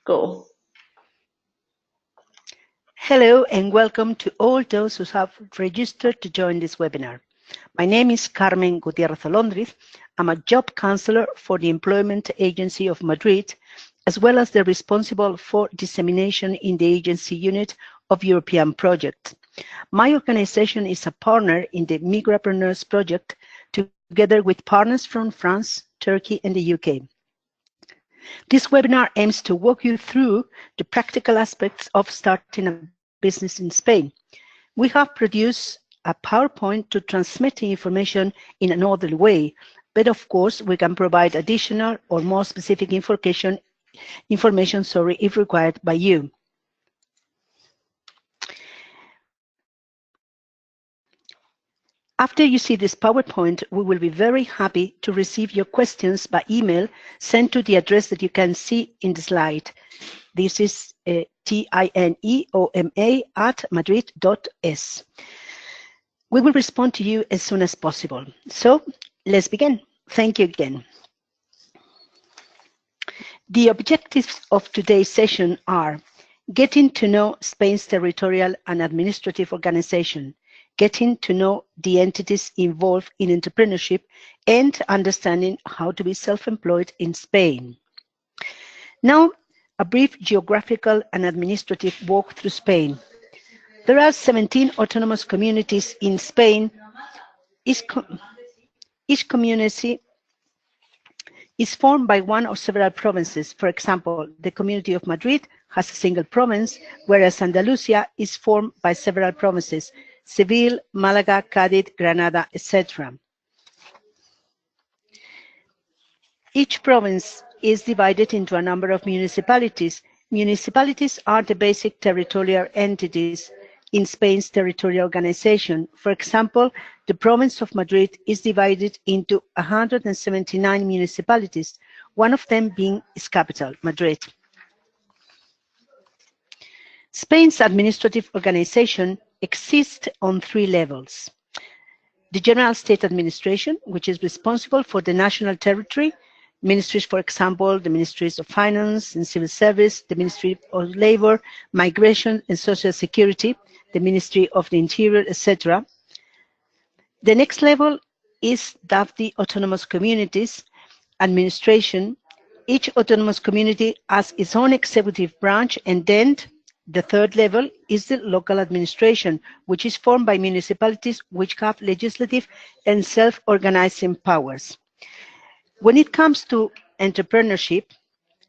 Go. Hello and welcome to all those who have registered to join this webinar. My name is Carmen Gutierrez Olondriz. I'm a job counselor for the Employment Agency of Madrid, as well as the responsible for dissemination in the agency unit of European Project. My organization is a partner in the Migrapreneurs project, together with partners from France, Turkey, and the UK. This webinar aims to walk you through the practical aspects of starting a business in Spain. We have produced a PowerPoint to transmit the information in an orderly way, but of course we can provide additional or more specific information if required by you. After you see this PowerPoint, we will be very happy to receive your questions by email sent to the address that you can see in the slide. This is tineoma@madrid.es. We will respond to you as soon as possible. So let's begin. Thank you again. The objectives of today's session are getting to know Spain's territorial and administrative organization, getting to know the entities involved in entrepreneurship, and understanding how to be self-employed in Spain. Now, a brief geographical and administrative walk through Spain. There are 17 autonomous communities in Spain. Each community is formed by one or several provinces. For example, the Community of Madrid has a single province, whereas Andalusia is formed by several provinces: Seville, Malaga, Cádiz, Granada, etc. Each province is divided into a number of municipalities. Municipalities are the basic territorial entities in Spain's territorial organization. For example, the province of Madrid is divided into 179 municipalities, one of them being its capital, Madrid. Spain's administrative organization exists on three levels. The General State Administration, which is responsible for the national territory, ministries, for example, the Ministries of Finance and Civil Service, the Ministry of Labor, Migration and Social Security, the Ministry of the Interior, etc. The next level is that of the autonomous communities administration. Each autonomous community has its own executive branch, and then the third level is the local administration, which is formed by municipalities which have legislative and self-organizing powers. When it comes to entrepreneurship,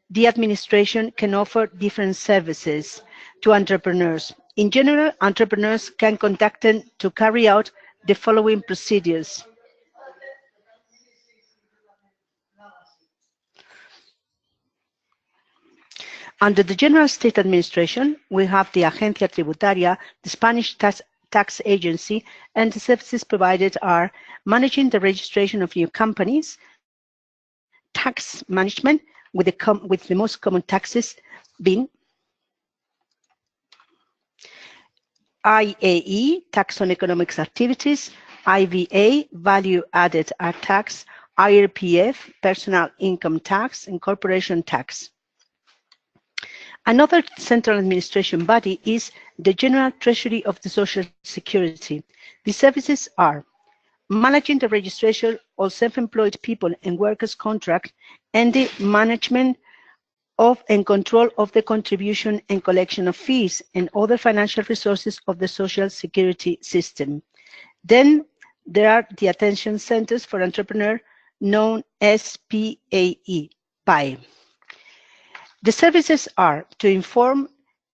the administration can offer different services to entrepreneurs. In general, entrepreneurs can contact them to carry out the following procedures. Under the General State Administration, we have the Agencia Tributaria, the Spanish tax agency, and the services provided are managing the registration of new companies, tax management with the most common taxes being IAE, tax on economic activities, IVA, value added tax, IRPF, personal income tax, and corporation tax. Another central administration body is the General Treasury of the Social Security. The services are managing the registration of self-employed people and workers' contract, and the management of and control of the contribution and collection of fees and other financial resources of the social security system. Then there are the attention centers for entrepreneurs, known as PAE. The services are to inform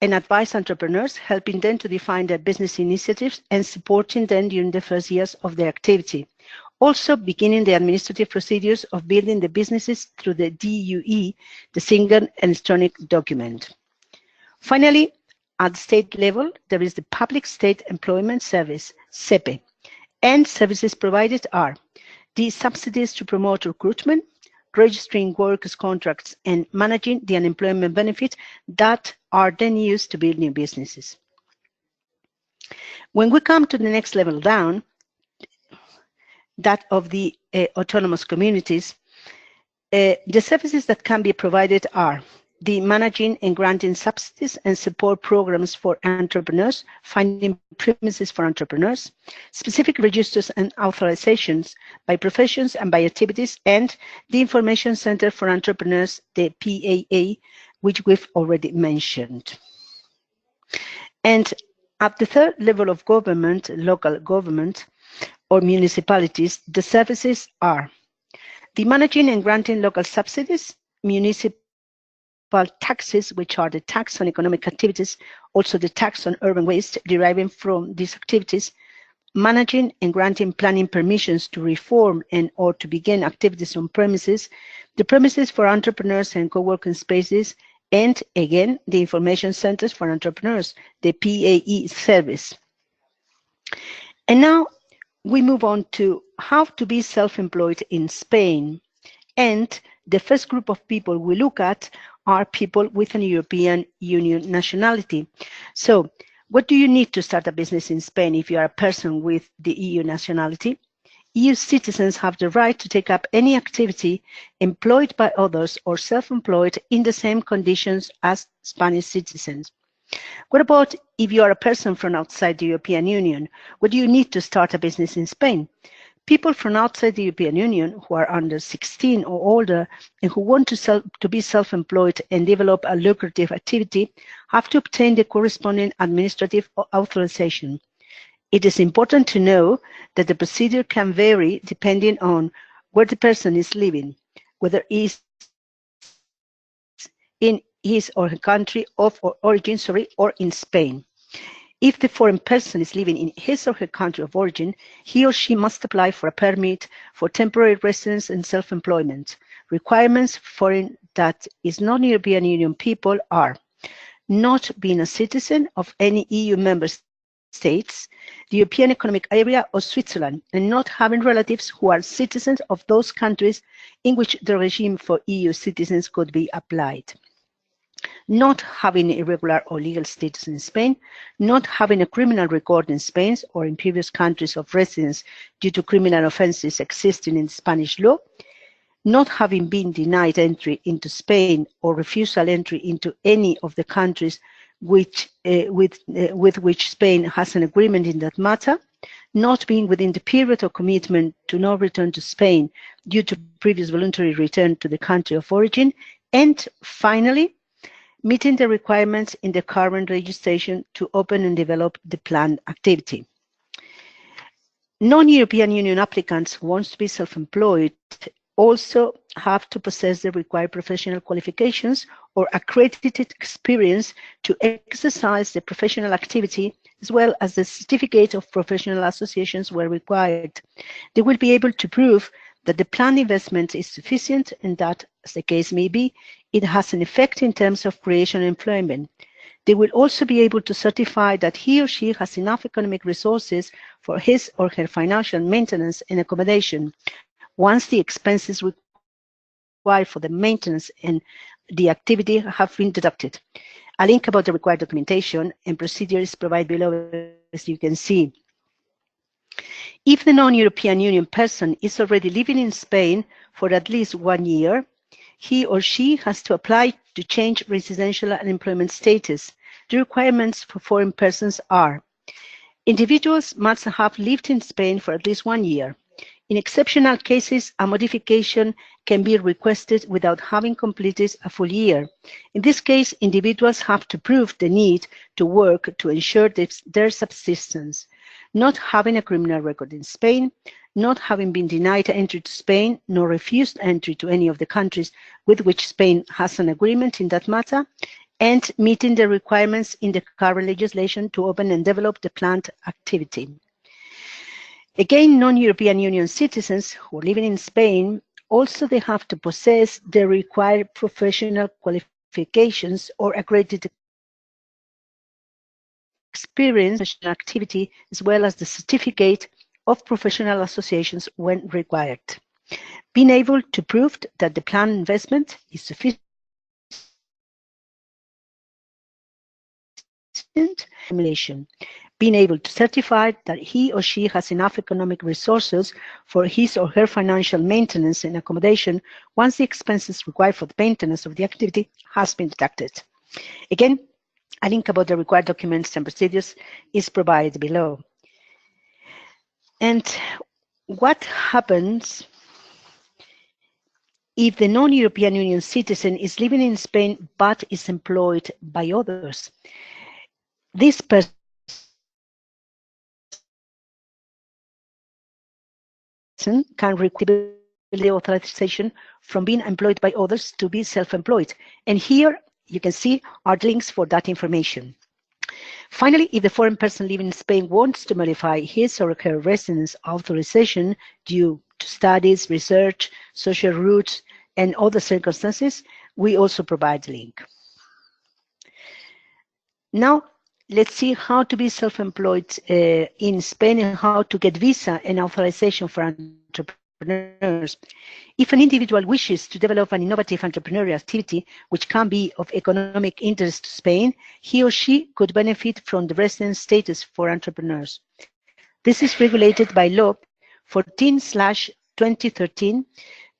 and advise entrepreneurs, helping them to define their business initiatives and supporting them during the first years of their activity. Also beginning the administrative procedures of building the businesses through the DUE, the Single Electronic Document. Finally, at the state level, there is the Public State Employment Service, SEPE, and services provided are the subsidies to promote recruitment, registering workers' contracts, and managing the unemployment benefits that are then used to build new businesses. When we come to the next level down, that of the autonomous communities, the services that can be provided are the managing and granting subsidies and support programs for entrepreneurs, finding premises for entrepreneurs, specific registers and authorizations by professions and by activities, and the Information Center for Entrepreneurs, the PAA, which we've already mentioned. And at the third level of government, local government or municipalities, the services are the managing and granting local subsidies, municipal taxes, which are the tax on economic activities, also the tax on urban waste deriving from these activities, managing and granting planning permissions to reform and or to begin activities on premises, the premises for entrepreneurs and co-working spaces, and again, the information centers for entrepreneurs, the PAE service. And now we move on to how to be self-employed in Spain. And the first group of people we look at are people with an European Union nationality. So what do you need to start a business in Spain if you are a person with the EU nationality? EU citizens have the right to take up any activity employed by others or self-employed in the same conditions as Spanish citizens. What about if you are a person from outside the European Union? What do you need to start a business in Spain? People from outside the European Union who are under 16 or older and who want to be self-employed and develop a lucrative activity have to obtain the corresponding administrative authorization. It is important to know that the procedure can vary depending on where the person is living, whether he is in his or her country of origin, or in Spain. If the foreign person is living in his or her country of origin, he or she must apply for a permit for temporary residence and self-employment. Requirements for foreign, that is non-European Union people, are not being a citizen of any EU member states, the European Economic Area, or Switzerland, and not having relatives who are citizens of those countries in which the regime for EU citizens could be applied. Not having irregular or legal status in Spain, not having a criminal record in Spain or in previous countries of residence due to criminal offenses existing in Spanish law, not having been denied entry into Spain or refusal entry into any of the countries with which Spain has an agreement in that matter, not being within the period of commitment to no return to Spain due to previous voluntary return to the country of origin, and finally, meeting the requirements in the current legislation to open and develop the planned activity. Non-European Union applicants who want to be self-employed also have to possess the required professional qualifications or accredited experience to exercise the professional activity, as well as the certificate of professional associations where required. They will be able to prove that the planned investment is sufficient and that, as the case may be, it has an effect in terms of creation and employment. They will also be able to certify that he or she has enough economic resources for his or her financial maintenance and accommodation, once the expenses required for the maintenance and the activity have been deducted. A link about the required documentation and procedure is provided below, as you can see. If the non-European Union person is already living in Spain for at least 1 year, he or she has to apply to change residential and employment status. The requirements for foreign persons are: individuals must have lived in Spain for at least 1 year. In exceptional cases, a modification can be requested without having completed a full year. In this case, individuals have to prove the need to work to ensure their subsistence. Not having a criminal record in Spain, not having been denied entry to Spain, nor refused entry to any of the countries with which Spain has an agreement in that matter, and meeting the requirements in the current legislation to open and develop the planned activity. Again, non-European Union citizens who are living in Spain, also they have to possess the required professional qualifications or accredited experience, professional activity, as well as the certificate of professional associations when required. Being able to prove that the planned investment is sufficient, being being able to certify that he or she has enough economic resources for his or her financial maintenance and accommodation once the expenses required for the maintenance of the activity has been deducted. Again, a link about the required documents and procedures is provided below. And what happens if the non-European Union citizen is living in Spain but is employed by others? This person can require the authorization from being employed by others to be self-employed. And here you can see our links for that information. Finally, if the foreign person living in Spain wants to modify his or her residence authorization due to studies, research, social routes, and other circumstances, we also provide the link. Now, let's see how to be self-employed in Spain and how to get visa and authorization for entrepreneurs. If an individual wishes to develop an innovative entrepreneurial activity which can be of economic interest to Spain, he or she could benefit from the residence status for entrepreneurs. This is regulated by Law 14/2013,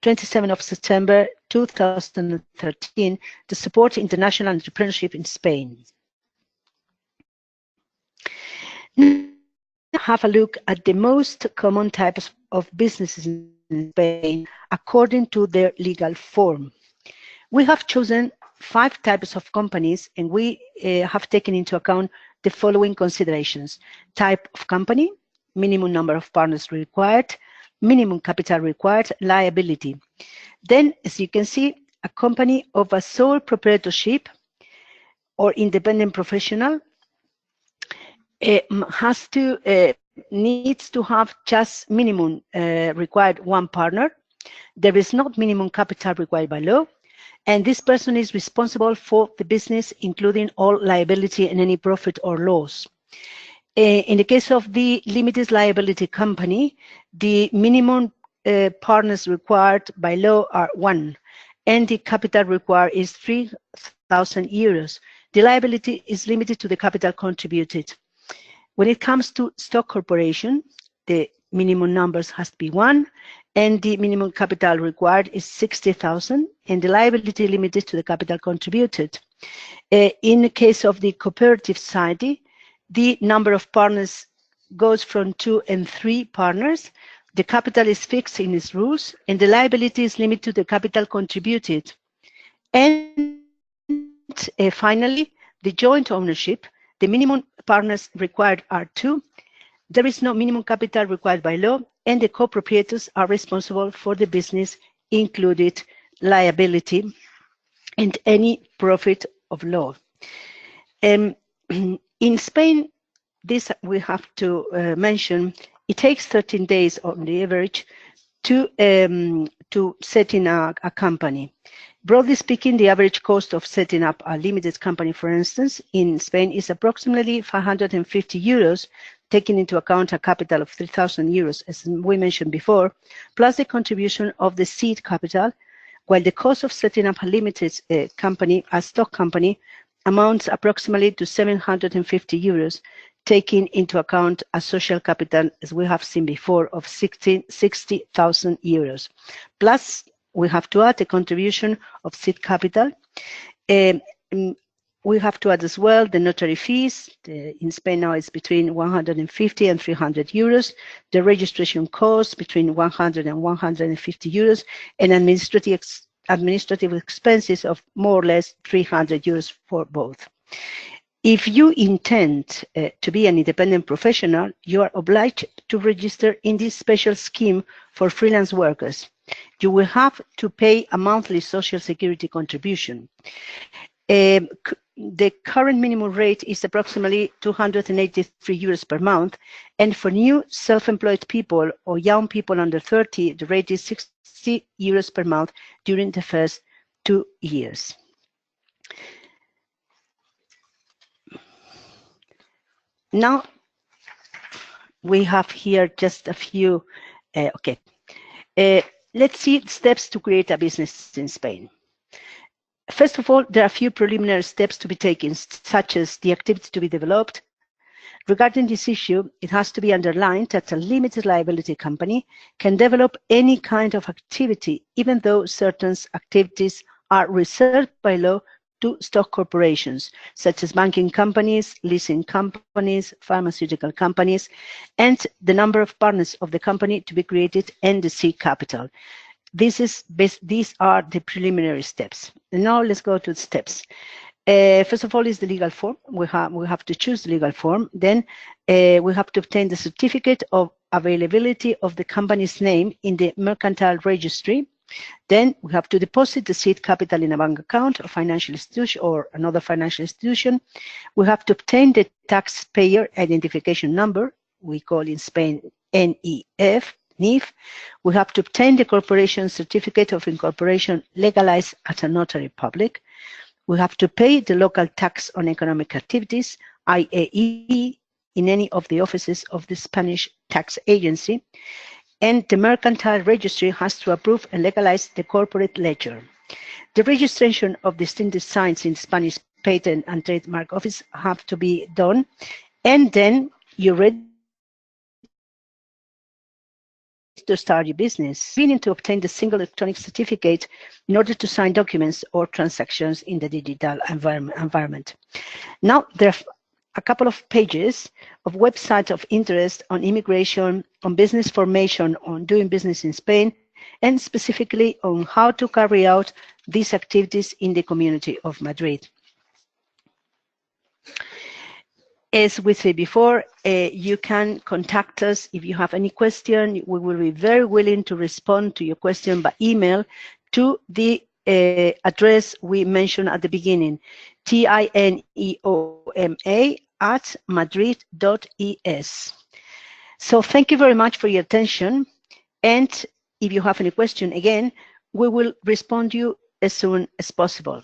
27 of September 2013, to support international entrepreneurship in Spain. Now, have a look at the most common types of businesses in Spain according to their legal form. We have chosen 5 types of companies, and we have taken into account the following considerations: type of company, minimum number of partners required, minimum capital required, liability. Then, as you can see, a company of a sole proprietorship or independent professional needs to have just minimum required 1 partner. There is not minimum capital required by law, and this person is responsible for the business, including all liability and any profit or loss. In the case of the limited liability company, the minimum partners required by law are 1, and the capital required is 3,000 euros. The liability is limited to the capital contributed. When it comes to stock corporation, the minimum numbers has to be 1, and the minimum capital required is 60,000, and the liability limited to the capital contributed. In the case of the cooperative society, the number of partners goes from 2 and 3 partners. The capital is fixed in its rules, and the liability is limited to the capital contributed. And finally, the joint ownership. The minimum partners required are 2. There is no minimum capital required by law, and the co-proprietors are responsible for the business, included liability and any profit of law. In Spain, this we have to mention, it takes 13 days on the average to setting a company. Broadly speaking, the average cost of setting up a limited company, for instance, in Spain is approximately 550 euros, taking into account a capital of 3,000 euros, as we mentioned before, plus the contribution of the seed capital, while the cost of setting up a limited company, a stock company, amounts approximately to 750 euros, taking into account a social capital, as we have seen before, of 60,000 euros. Plus, we have to add a contribution of seed capital. We have to add as well the notary fees. In Spain now it's between 150 and 300 euros. The registration costs between 100 and 150 euros, and administrative expenses of more or less 300 euros for both. If you intend to be an independent professional, you are obliged to register in this special scheme for freelance workers. You will have to pay a monthly social security contribution. The current minimum rate is approximately 283 euros per month, and for new self-employed people or young people under 30, the rate is 60 euros per month during the first 2 years. Now, we have here just a few, let's see steps to create a business in Spain. First of all, there are a few preliminary steps to be taken, such as the activity to be developed, Regarding this issue, it has to be underlined that a limited liability company can develop any kind of activity, even though certain activities are reserved by law to stock corporations, such as banking companies, leasing companies, pharmaceutical companies, and the number of partners of the company to be created and the seed capital. These are the preliminary steps. And now let's go to the steps. First of all is the legal form. We have to choose the legal form. Then we have to obtain the certificate of availability of the company's name in the mercantile registry. Then we have to deposit the seed capital in a bank account or financial institution or another financial institution. We have to obtain the taxpayer identification number. We call in Spain NIF. We have to obtain the corporation certificate of incorporation legalized at a notary public. We have to pay the local tax on economic activities, IAE, in any of the offices of the Spanish tax agency. And the mercantile registry has to approve and legalize the corporate ledger. The registration of distinctive signs in Spanish Patent and Trademark Office have to be done. And then you're ready to start your business. We need to obtain the single electronic certificate in order to sign documents or transactions in the digital environment. Now, there are a couple of pages of websites of interest on immigration, on business formation, on doing business in Spain, and specifically on how to carry out these activities in the community of Madrid. As we said before, you can contact us if you have any question. We will be very willing to respond to your question by email to the address we mentioned at the beginning, tineoma@madrid.es. So thank you very much for your attention. And if you have any question, again, we will respond to you as soon as possible.